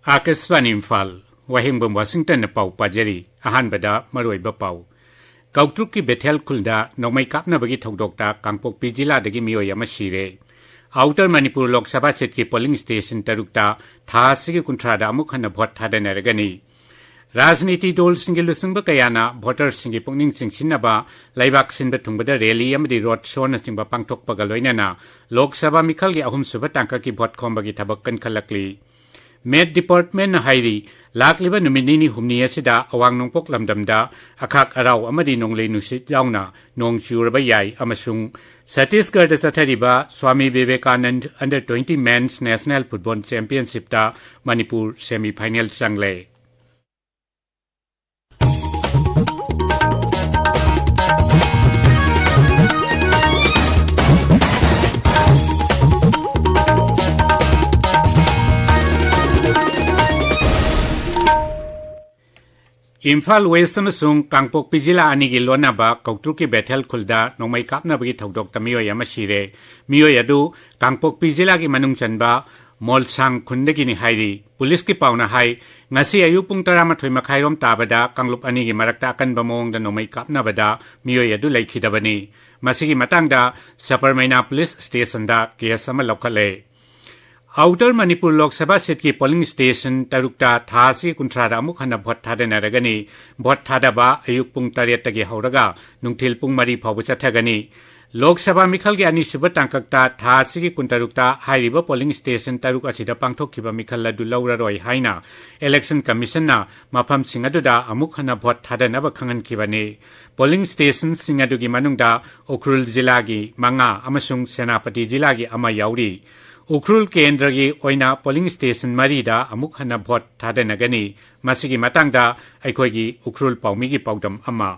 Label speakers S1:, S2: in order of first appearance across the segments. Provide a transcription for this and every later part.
S1: Akaswan Imphal, Wahengbam Washington Pau Pajari, Ahanbada, Maroiba Pau. Kautruki Bethel Kulda, no make up Nabagi Togdokta, Kampok Pijila de Gimio Yamashire. Outer Manipur Lok Sabha Setki polling station Tarukta, Thasiki Kuntrada Mukhana Bot Hadanaragani. Razniti Dol Singilusung Bakayana, Voter Singi Pungning Sing Sinaba, Laibak Sinbatungbada Rally Amadi Rot Shona Simba Pangtok Pagaloinana, Lok Sabha Mikalgi Ahum Subatanka ki Bot Kombagi Tabakan Kalakli. Med Department na Hairi, Lakliba Numinini Humni Asida, Awang Nongpok Lamdamda, Akak Arau Amadi Nongle Nusit Yauna, Nong Shurabayai, Amasung, Satisgarh Satariba, Swami Vivekanand Under 20 Men's National Football Championship da Manipur Semi-Final Sangle. Imphal West Samasung Kangpok Pijila Anigi Lonaba Kautruki Bethel Kulda Nomai Kapna Bagi Togdok Tamio Yamashire Mio Yadu Kangpok Pijila Ki Manung Chanba Molsang Kundagini Hairi Police Ki Pauna Hai Ngasi Ayupung Taramatoi Makhairom Tabada Kanglup Anigi Marakta Akan Bamong da Nomai Kapna Bada Mio Yadu Laikidabani Masigi Matangda Saparmaina Police Station da Kiasama Lokale Outer Manipur Lok Sabha Setki polling station Tarukta Thasi Kuntrada Mukhana Bot Hadanaragani Bot Hadaba Ayupung Tariatagi Hauraga Nungtil Pung Mari Pawachatagani Lok Sabha Mikhalgi Ani Subatangkakta Thasi Kuntarukta Hairiba polling station Taruk Asida Pangthokiba Mikhala Dulaura Roy Haina Election Commission na Mapam Singaduda Amukhana Bot Hadanaba Khangan Kibani Polling station Singadugi Manungda Ukhrul Jilagi Manga Amasung Senapati Jilagi Ama Yauri Ukhrul Kendragi Oina polling station Marida Amukhana Bot Tadanagani Masigi Matangda Aikogi Ukhrul Paumigi Paudam Ama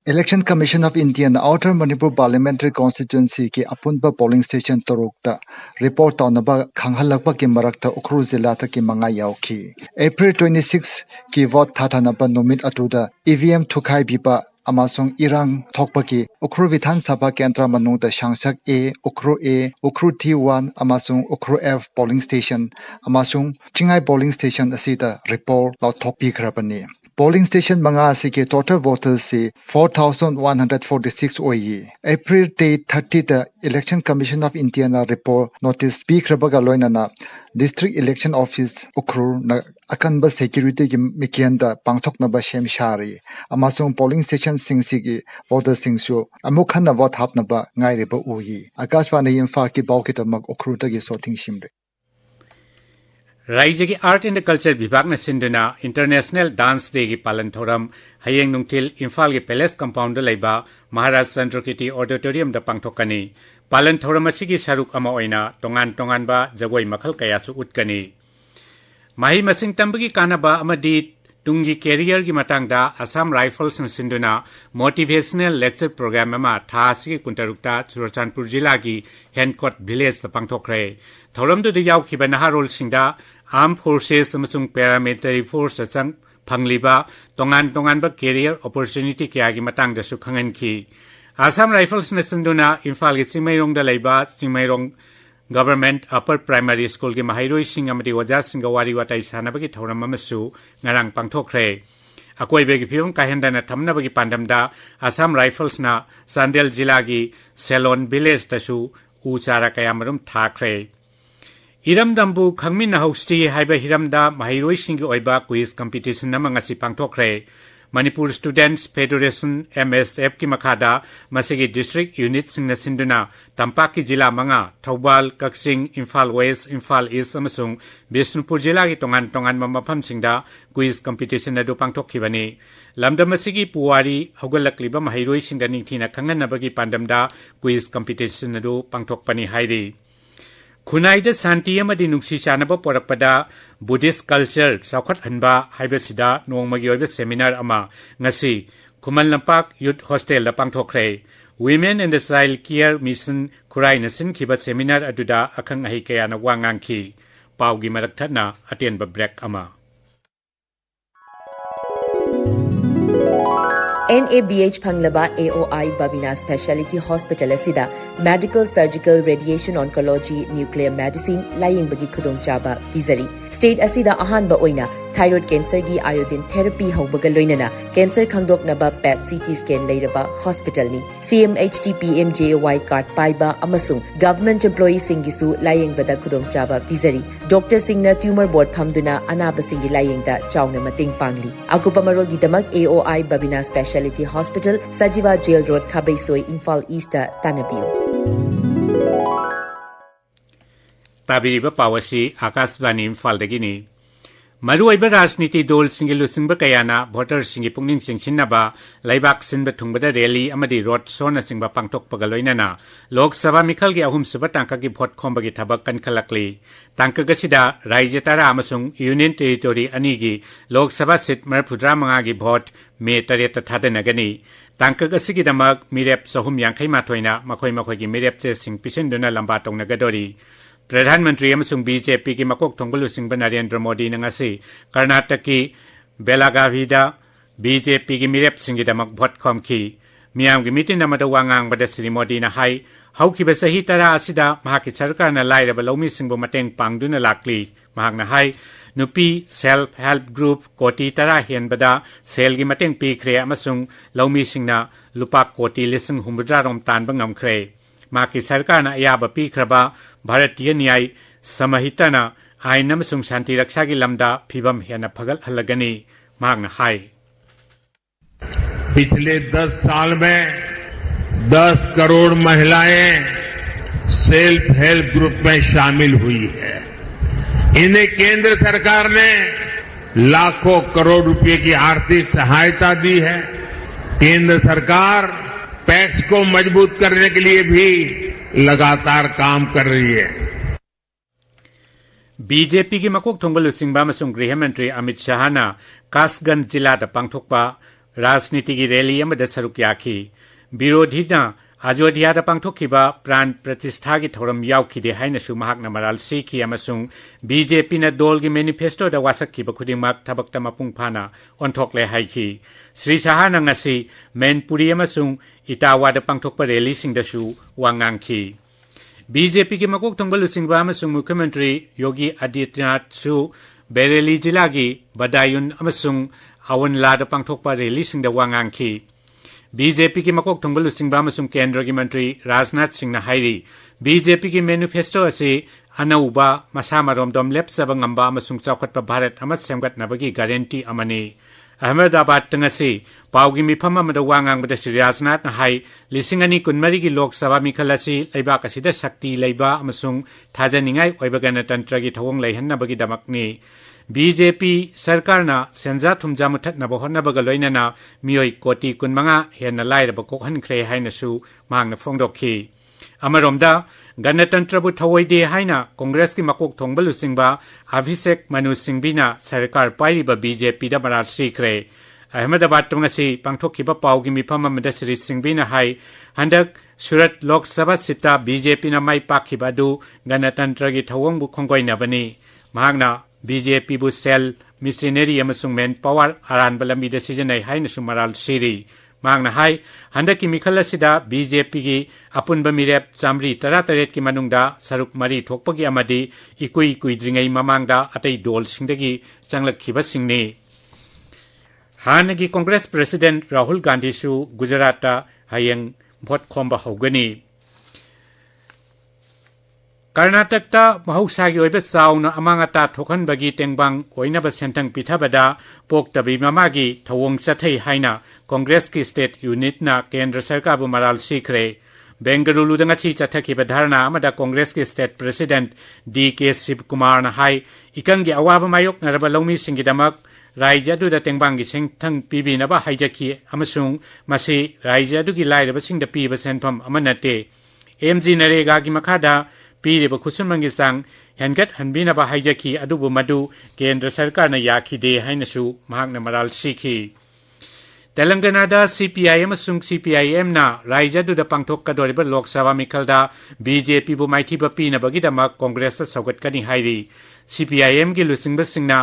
S2: Election Commission of India and Outer Manipur Parliamentary Constituency ki Apunpa polling station Torukta report on ba Khanghalakpa ki Marakta Ukhrul Zilata ki Manga Yauki April 26 ki vote Thatanaba Nomit Atuda EVM Thukai Bipa Amasung Irang Thokpaki Ukhrul Vithan Sabha Kendra Manungda Shangsak A Ukhrul T1 Amasung Ukhrul F polling station Amasung Chingai polling station asida report law thopi khrapani polling station manga asiki total voters si 4146 oyi April 30 the Election Commission of India na report notice speak rabaga loinana District Election Office Ukhrul na akanba security ki mikianda pangthok na ba shem shari amasung polling station singsigi voter singsu amukhana vote hap na ba ngai re ba uyi Akashwani Imphal ki bawkitamak Ukhrul ta gi soting shimre
S1: Raijagi Art and Culture Vibhagna Sinduna International Dance Day ki Palan Thoram Hayeng Nungtil Imphal ki Palace Compound Laiba Maharaj Chandrakiti Auditorium da Pangthokani Palan Thoram asigi saruk ama oina tongan ba jagoi makhal kaya chu utkani Mahi Masing Tambagi Kanaba Amadi Tungi Career ki Matangda Assam Rifles and Sinduna Motivational Lecture Program ama Thasigi Kuntarukta Churachandpur Jila ki Hencourt Village da Pangthokre Thoram du yaw khiba naharol singda Armed Forces amasung Paramilitary Force achang phangliba tongan ba career opportunity kya gi matang da su khangan ki Assam Rifles na sinduna Imphal gi Chimairong da laiba Chimairong Government Upper Primary School gi mahairoi sing amadi waja singa wari watai sanaba gi thoram amasu ngarang pangthokre akoi begi phim kahenda na thamna bagi pandamda Assam Rifles na Sandel Jila gi Selon Village ta su uchara kayamarum thakre Hiramdambu Khangmin na hosti haiba Hiramda Mahiroi Singi Oiba quiz competition na mangasi pangthokre Manipur Students Federation MSF ki makhada masigi district unit sing na sinduna Tampaki Jila manga Thoubal Kaksing Imphal West Imphal East amasung Bishnupur Jila ki tongan mamapham singda quiz competition na du pangthokhibani lamdam masigi puwari hogalakliba mahiroi singda ningthina khangan nabagi pandamda quiz competition na du pangthokpani hairi Kunaida Santi amadi nungsi chanaba porakpada Buddhist culture saukhat hanba haibasida nongmagi oiba seminar ama ngasi Kumal Lampak Youth Hostel da pangthokre Women and the Child Care Mission Kurai nasin kiba seminar aduda akhang ahi kaya na wangang ki paugi marakthana aten ba break ama
S3: NABH Phanglaba AOI Babina Specialty Hospital asida Medical Surgical Radiation Oncology Nuclear Medicine laying bagi khudong chaba vizari state asida ahanba oina thyroid cancer gi iodine therapy haubaga loinana cancer khangdoknaba PET CT scan leiraba hospital ni CMHT PMJY card paiba amasung government employees singisu laying bada khudong chaba vizari doctor singna tumor board phamduna anaba singi laying da chawna mating pangli akupa marol gi damak AOI Babina Specialty Hospital Sajiva Jail Road Khabaisoi Imphal East Tanabiu
S1: Tabiriba Pawasi Akasbani Imphal dagini Maruiba Rasniti Dol Singilu Singba Kayana, Voter Singi Pungning Singchinaba, Laibak Sinba Tungbada Rally, Amadi Road Sona Singba Pangtok Pagaloinana, Lok Sava Mikalgi Ahum Subatanka gi Pot Kombagi Tabakan Kalakli, Tanka Gasida, Raijatara Amasung, Union Territory Anigi, Lok Sava Sit Merpudra Mangagi Bot, Me Tareta Tadanagani, Tanka Gasigi Damag, Mirep Sohum Yankai Matoina, Makoi Makogi Mirep Sing Pisenduna Lambatong Nagadori. प्रधानमंत्री अमसुंग BJP की मकोक थोंगलु सिंह नरेंद्र मोदी नंगसी कर्नाटक की बेलागावीदा BJP की मिरेप सिंगिदमक vote खोमखी मियाम की meeting Namda वांगांग बदा श्री मोदी न high हौखिब सही तरा असिदा महाकि सरकारना लाइरब लौमी सिंहबु मतेंग पांगदुना लाक्ली महाकना हाई नुपी सेल्फ हेल्प ग्रुप कोटी तरा हेनबदा सेल की मतेंग पीखरे अमसुंग लौमी सिंहना लुपा कोटी लिसिंग हुमबुद्रा रोम तानबा ngamkhre माकी सरकारना अयाबा पीखरबा भारतीय न्याय समहितना आइन अमसुंग शांति रक्षा की लमदा फिबम हेना फगल हलगनी मांगना हाई
S4: पिछले 10 साल में 10 करोड़ महिलाएं सेल्फ हेल्प ग्रुप में शामिल हुई है इन्हें केंद्र सरकार ने लाखों करोड़ रुपए की आर्थिक सहायता दी है केंद्र सरकार पैक्स को मजबूत करने के लिए भी लगातार काम कर रही है
S1: बीजेपी की मकोक थोंगलु सिंहबा अमसुंग गृह मंत्री अमित शाहना कासगंज जिला दा पांगथोकपा राजनीति की रैली अमदा सरुक याखी विरोधीना अयोध्या दा पांगथोकिबा प्राण प्रतिष्ठा की थोरम यावखिदे हाइनसु महाकना मराल सीखी अमसुंग बीजेपी ना दोल की मैनिफेस्टो दा वासक्किबा खुदिंगमाक थबकता मपुंग फाना ओंथोकले हाइखी श्री शाहना ngasi मैनपुरी अमसुंग इटावा दा पांगथोकपा रैली सिंगदसु वांगांखी बीजेपी की मकोक थोंगलु सिंहबा अमसुंग मुख्यमंत्री योगी आदित्यनाथ सु बेरेली जिला की बदायुन अमसुंग अवनला दा पांगथोकपा रैली सिंगदा वांगांखी बीजेपी की मकोक थोंगलु सिंहबा अमसुंग केंद्र की मंत्री राजनाथ सिंह ने हाइरी बीजेपी की मैनिफेस्टो असे अनौबा मसामरोमदोम लेप्सबा ngamba अमसुंग चौखटपा भारत अमत सेमगतनबगी गारंटी अमनी अहमदाबाद तंगसी पाउगी मिफम अमदा वांगांगबदा श्री राजनाथ ने हाई लिसिंग अनि कुनमरी की लोकसभा मिखलसी लैबाक असिदा शक्ति लैबा अमसुंग थाजनिंगाई ओइबा गणतंत्र की थवंग लैहन्नबगी दमकनी बीजेपी सरकारना सेंजा थुमजा मुथतनबा होनबगा लोइनना मियोई कोटी कुनमंगा हेन लाइरबा कोखनख्रे हाइनसु मांगना फोंदोखी अमरोमदा गणतंत्रबु थवोइदे हाइना कांग्रेस की मकोक थोंगबलु सिंहबा अभिषेक मनु सिंहबीना सरकार पाइरिबा बीजेपी दा मराल सीखरे अहमदाबाद तंगसी पांगथोखिबा पाउगी मिफम अमदा श्री सिंहबीना हाई हंदक सूरत लोकसभा सीटा बीजेपी ना माई पाखिबा दु गणतंत्र की थवंगबु खोंगोइनबनी मांगना बीजेपी बु cell missionary अमसुंग main power Aran बलमीदा सिजनै हाइनसु moral सीरी मांगना हाई हंदक की मिखल असिदा बीजेपी की अपुनबा मिरेप चामरी तरातरेत की मनुंगदा सरुक मरी थोकपगी अमदी इकुई कुइद्रिंगै ममांगदा अतै दोल सिंगदगी चंगलखिबा सिंगनी हानगी कांग्रेस प्रेसिडेंट राहुल गांधी सु गुजरात हयंग भोट खोंबा हौगनी कर्नाटक महौसागी ओइबा चाउना अमांगता थोखनबगी टेंगबांग ओइनबा सेंटंग पिथाबदा पोक्तबी ममागी थवंग चथै हाइना कांग्रेस की स्टेट यूनिट ना केंद्र सरकार बु मराल सीखरे बेंगलुरु दंगछि चथखिबा धारणा अमदा कांग्रेस की स्टेट प्रेसिडेंट डी के शिवकुमार ना हाई इकंगी अवाबा मायोक नरबा लौमी सिंगिदमक राज्य अदुदा टेंगबांगी सेंथंग पिबिनबा हाइजखि अमसुंग मसी राज्य अदुगी लाइरबा सिंगदा पिबा सेंफम अमनते एमजी नरेगा की मखादा पीरिबा खुसुमंगी सांग हेनगत हनबिनबा हाइजखि अदुबु मदु केंद्र सरकार न याखिदे हाइनसु महाकना मराल सीखी तेलंगाना दा सीपीआई अमसुंग सीपीआईएम ना राज्य अदुदा पांगथोकदोरिबा लोकसभा मिखलदा बीजेपी बु माइथिबा पीनबगीदमक कांग्रेस सौगतकनी हाइरी सीपीआईएम की लुसिंगबा सिंगना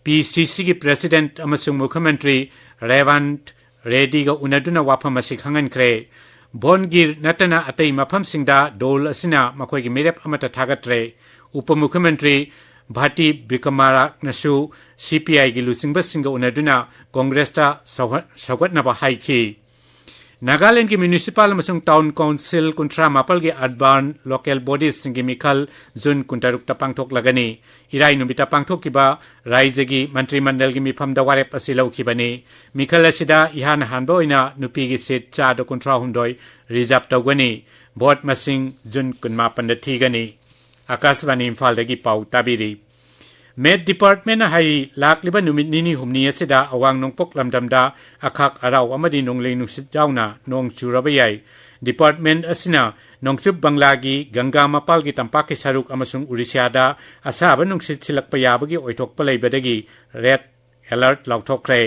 S1: पीसीसी की प्रेसिडेंट अमसुंग मुख्यमंत्री रेवंत रेडिगा उनदुना वाफम असि खंगनख्रे बोनगिर नटना अतै मफमसिंगदा डोल असिना मखोइगी मेरेप अमता थागत्रे उपमुख्यमंत्री भाटी बिकमारा नसु CPI गी लुसिंगबसिंगा उनदुना कांग्रेसता सौगतनबा हाइखि नागालैंड की म्युनिसिपल अमसुंग टाउन काउंसिल कुंट्रा मापल की अर्बन लोकल बॉडीज सिंगी मिखल जुन कुंटारुक्ता पांगथोक लगनी इराई नुमिता पांगथोक किबा राज्य की मंत्रिमंडल की मिफम दवारेप असि लौखिबनी मिखल असिदा इहान हानबो ओइना नुपी की सीट 4.3 रिजर्व तौगनी भोट मसिंग जुन कुनमा पंद थीगनी आकाशवाणी इम्फाल दगी पाउ ताबिरी मेट डिपार्टमेंट हाई लाकलिबा नुमित निनी हुमनी असिदा अवांग नोंगपोक लमदमदा अखाक अराव अमदी नोंगले नुसित जाउना नोंग चुरबा याई डिपार्टमेंट असिना नोंगचुब बंगलागी गंगा मपाल की तंपाक सरुक अमसुंग उड़ीसादा असाब नुसित सिलकपा याबगी ओइथोकपा लैबदगी रेड अलर्ट लाउथोक्रे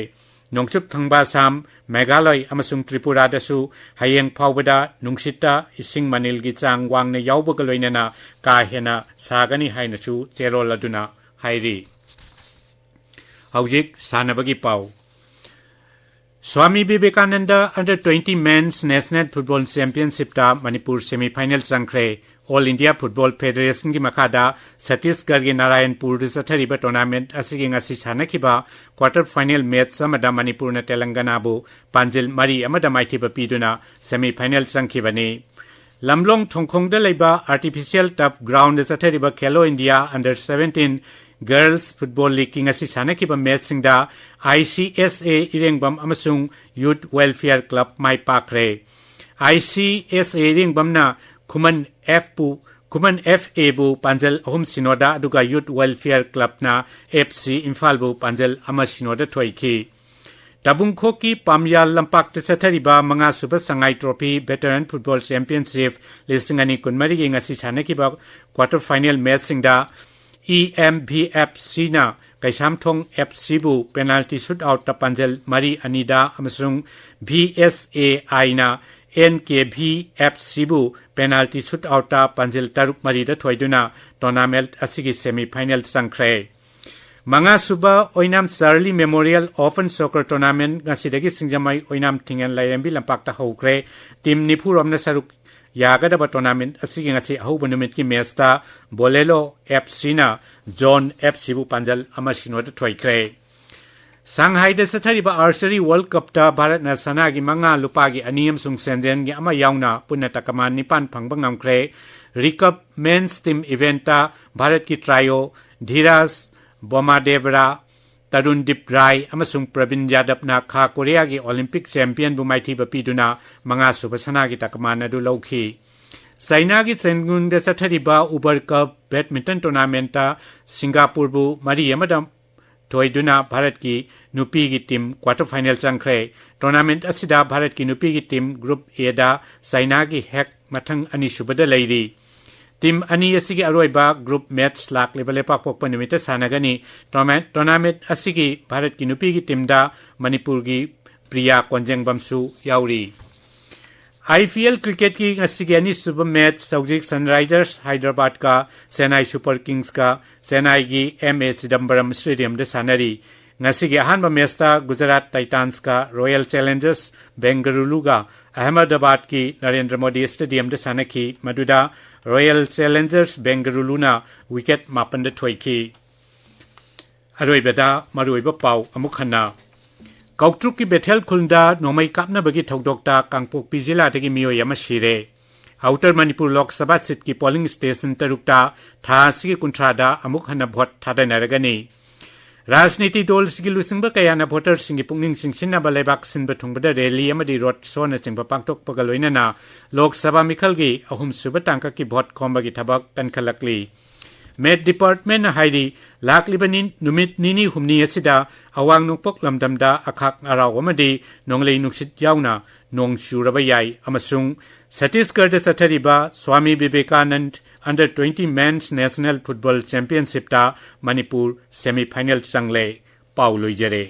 S1: नोंगचुब थंगबा साम मेघालय अमसुंग त्रिपुरादसु हयेंग फावबदा नुंसिता इसिंग मनिलगी चांग वांगने यावबगा लोइनना का हेना सागनी हाइनसु चेरोल अदुना हाइरी हौजिक सानबगी पाउ Swami Vivekananda under 20 men's national football championship ता मणिपुर सेमीफाइनल चंख्रे ऑल इंडिया फुटबॉल फेडरेशन की मखादा छत्तीसगढ़ की नारायणपुर चथरिबा टूर्नामेंट असिगी ngasi सानखिबा क्वार्टर फाइनल मैच अमदा मणिपुर न तेलंगाना बु पांजिल मरी अमदा माइथिबा पीदुना सेमीफाइनल चंखिबनी लमलोंग थोंखोंगदा लेबा आर्टिफिशियल टफ ग्राउंड चथरिबा Khelo India under 17 girls football league की ngasi सानखिबा मैच सिंगदा ICSA इरेंगबम अमसुंग यूथ वेलफेयर क्लब माइ पाखरे ICSA इरेंगबमना खुमन FA बु पांजल अहुम सिनोदा अदुगा यूथ वेलफेयर क्लब ना FC इम्फाल बु पांजल अमा सिनोदा थोइखि तबुंखो की पामयाल लंपाक चथरिबा मंगा सुब Sangai trophy veteran football championship लिसिंगनी कुनमरी गी ngasi सानखिबा क्वार्टर फाइनल मैच सिंगदा EMVFC ना कैसामथोंग FC बु पेनाल्टी शूट आउट ता पांजल मरी अनिदा अमसुंग VSAI ना NKVFC बु पेनाल्टी शूट आउट ता पांजल तरुक मरीदा थोइदुना टूर्नामेंट असिगी सेमीफाइनल संख्रे मंगा सुबा Oinam Charlie memorial open soccer tournament ngasi सिंगजमाई ओइनाम थिंगन लायरेंबी लंपाकता हौख्रे टीम निफुरोमना सरुक यागदबा टूर्नामेंट असिगी ngasi अहुब नुमित की मैच ता बोलेलो FC ना जोन FC बु पांजल अमा सिनोदा थोइख्रे सांघाई द सथरिबा आर्चरी वर्ल्ड कप ता भारत न सनागी मंगा लुपागी अनियम सुंग सेंजेन गी अमा याउना पुन्ना तकमान निपान फंगबा ngamkhre रिकप मेंस टीम इवेंट ता भारत की ट्रायो धीराज बोमादेवरा तरुणदीप राय अमसुंग प्रवीण यादवना खा कोरिया की ओलंपिक चैंपियन बु माइथिबा पीदुना मंगा सुब सनागी तकमान अदु लौखि चाइना की चेंगुन द सथरिबा उबर कप बैडमिंटन टूर्नामेंट ता सिंगापुर बु मरी अमदम थोइदुना भारत की नुपी की टीम क्वार्टर फाइनल चंख्रे टूर्नामेंट असिदा भारत की नुपी की टीम ग्रुप ए दा चाइना की हैक मथंग अनि सुबदा लैरी टीम अनि असिगी अरोइबा ग्रुप मैच लाक लेवल पापोक पनिमित सानगनी टूर्नामेंट असिगी भारत की नुपी की टीम दा मणिपुर की प्रिया कोंजेंगबमसु याउरी IPL क्रिकेट की ngasi ani सुबह मैच सौजिक सनराइजर्स हैदराबाद का चेन्नई सुपर किंग्स का चेन्नई की MA चिदम्बरम स्टेडियम दे सानरी ngasi की अहानबा मैच ता गुजरात टाइटंस का रॉयल चैलेंजर्स बेंगलुरु का अहमदाबाद की नरेंद्र मोदी स्टेडियम दे सानखी मदुदा रॉयल चैलेंजर्स बेंगलुरु ना विकेट मापन दे थोइखि अरोइबदा मरुइबा पाउ अमुखना कौट्रुक की बेथेल खुलदा नोमई कापनबगी थौदोक्ता कांगपोकपी जिल्लादगी मियोय अमा सिरे आउटर मणिपुर लोकसभा सीट की पोलिंग स्टेशन तरुक्ता थासिगी कुंथ्रादा अमुक हना भोट थादनरगनी राजनीति दल सिगी लुसिंगबा कयाना भोटर सिंगी पुंगनिंग सिंगसिनबा लेबाक सिनबा थुंगबदा रैली अमदी रोड शो न चिंबा पांगथोकपगा लोइनना लोकसभा मिखलगी अहुम सुबा टांका की भोट खोमबगी थबक कनखलकली मेट डिपार्टमेंट हाइरी लाकलिबनी नुमित निनी हुमनी असिदा अवांग नोंगपोक लमदमदा अखाक अराव अमदी नोंगले नुक्सित याउना नोंग चुरबा याई अमसुंग छत्तीसगढ़ चथरिबा Swami Vivekananda under 20 men's national football championship ता मणिपुर सेमीफाइनल चंगले पाउ लोइजरे।